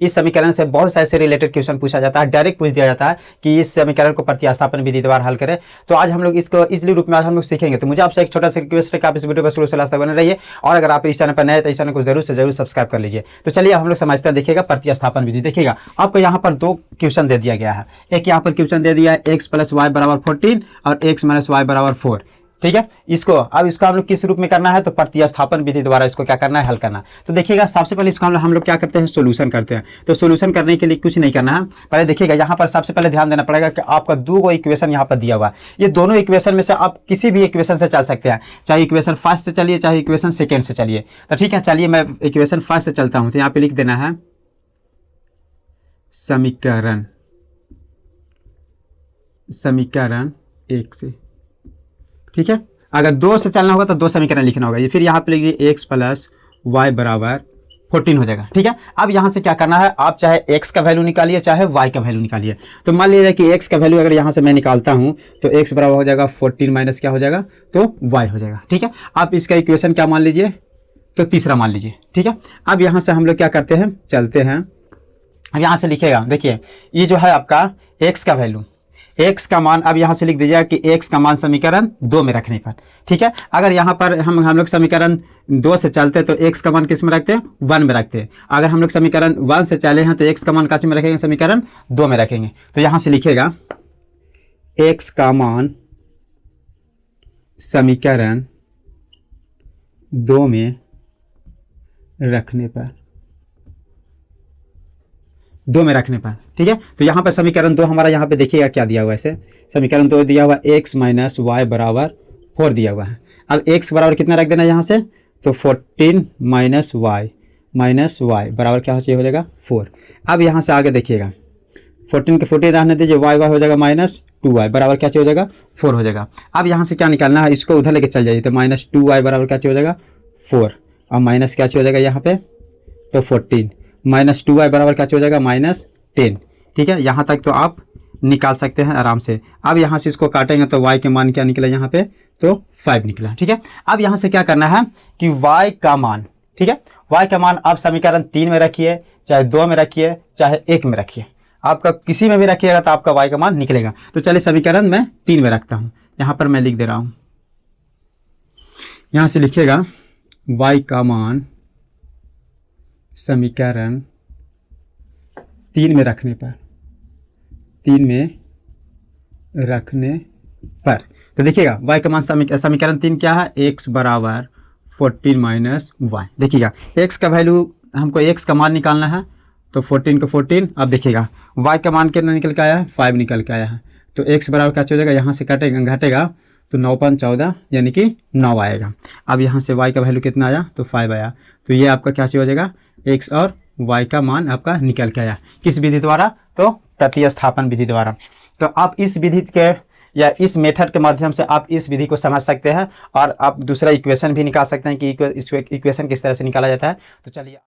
इस समीकरण से बहुत सारे से रिलेटेड क्वेश्चन पूछा जाता है, डायरेक्ट पूछ दिया जाता है कि इस समीकरण को प्रतिस्थापन विधि द्वारा हल करें। तो आज हम लोग इसको इजली रूप में आज हम लोग सीखेंगे। तो मुझे आपसे एक छोटा सा रिक्वेस्ट है कि आप इस वीडियो पर शुरू से लास्ट तक बने रहिए, और अगर आप इस चैनल पर नए हैं तो इस चैनल को जरूर से जरूर सब्सक्राइब कर लीजिए। तो चलिए हम लोग समझते हैं। देखिएगा प्रतिस्थापन विधि, देखिएगा आपको यहाँ पर दो क्वेश्चन दे दिया गया है। एक यहाँ पर क्वेश्चन दे दिया है x + y = 14 और x - y = 4। ठीक है, इसको हम लोग किस रूप में करना है, तो प्रतिस्थापन विधि द्वारा इसको क्या करना है, हल करना। तो देखिएगा सबसे पहले इसको हम लोग क्या करते हैं, सोल्यूशन करते हैं। तो सोल्यूशन करने के लिए कुछ नहीं करना है, पहले देखिएगा यहाँ पर सबसे पहले ध्यान देना पड़ेगा कि आपका दो इक्वेशन यहाँ पर दिया हुआ है। ये दोनों इक्वेशन में से आप किसी भी इक्वेशन से चल सकते हैं, चाहे इक्वेशन फर्स्ट से चलिए चाहे इक्वेशन सेकेंड से चलिए। तो ठीक है, चलिए मैं इक्वेशन फर्स्ट से चलता हूँ। तो यहाँ पे लिख देना है समीकरण 1 से। ठीक है, अगर 2 से चलना होगा तो 2 समीकरण लिखना होगा। ये फिर यहाँ पे लिखिए x + y = 14 हो जाएगा। ठीक है, अब यहाँ से क्या करना है, आप चाहे x का वैल्यू निकालिए चाहे y का वैल्यू निकालिए। तो मान लीजिए कि x का वैल्यू अगर यहाँ से मैं निकालता हूँ तो x बराबर हो जाएगा 14 माइनस क्या हो जाएगा, तो y हो जाएगा। ठीक है, आप इसका इक्वेशन क्या मान लीजिए, तो तीसरा मान लीजिए। ठीक है, अब यहाँ से हम लोग क्या करते हैं, चलते हैं। अब यहाँ से लिखेगा, देखिए ये जो है आपका x का वैल्यू, x का मान अब यहाँ से लिख दीजिएगा कि x का मान समीकरण 2 में रखने पर। ठीक है, अगर यहाँ पर हम लोग समीकरण 2 से चलते हैं तो x का मान किस में रखते हैं, 1 में रखते हैं। अगर हम लोग समीकरण 1 से चले हैं तो x का मान किस में रखेंगे, समीकरण 2 में रखेंगे। तो यहाँ से लिखेगा x का मान समीकरण 2 में रखने पर, 2 में रखने पर। ठीक है, तो यहाँ पर समीकरण 2 हमारा यहाँ पे देखिएगा क्या दिया हुआ है, ऐसे समीकरण 2 दिया हुआ x - y = 4 दिया हुआ है। अब x बराबर कितना रख देना यहाँ से, तो 14 - y बराबर क्या हो जाएगा, 4। अब यहाँ से आगे देखिएगा 14 के 14 रहने दीजिए, y हो जाएगा -2y बराबर क्या हो जाएगा, 4 हो जाएगा। अब यहाँ से क्या निकालना है, इसको उधर लेके चल जाइए। तो -2y बराबर क्या हो जाएगा, 4, और माइनस क्या हो जाएगा यहाँ पे, तो 14 -2y बराबर क्या हो जाएगा, -10। ठीक है, यहाँ तक तो आप निकाल सकते हैं आराम से। अब यहाँ से इसको काटेंगे तो y के मान क्या निकला यहाँ पे, तो 5 निकला। ठीक है, अब यहाँ से क्या करना है कि y का मान, ठीक है, y का मान आप समीकरण 3 में रखिए, चाहे 2 में रखिए, चाहे 1 में रखिए, आपका किसी में भी रखिएगा तो आपका y का मान निकलेगा। तो चलिए समीकरण मैं 3 में रखता हूँ, यहाँ पर मैं लिख दे रहा हूँ। यहाँ से लिखिएगा y का मान समीकरण 3 में रखने पर, 3 में रखने पर। तो देखिएगा y का मान समीकरण 3 क्या है, x = 14 - y। देखिएगा x का वैल्यू हमको x का मान निकालना है, तो 14 को 14। अब देखिएगा y का मान कितना निकल के आया है, 5 निकल के आया है। तो x बराबर क्या हो जाएगा, यहाँ से घटेगा तो 9 × 14 यानी कि 9 आएगा। अब यहाँ से y का वैल्यू कितना आया, तो 5 आया। तो ये आपका क्या हो जाएगा, x और y का मान आपका निकल के आया। किस विधि द्वारा, तो प्रतिस्थापन विधि द्वारा। तो आप इस विधि के या इस मेथड के माध्यम से आप इस विधि को समझ सकते हैं, और आप दूसरा इक्वेशन भी निकाल सकते हैं कि इक्वेशन किस तरह से निकाला जाता है। तो चलिए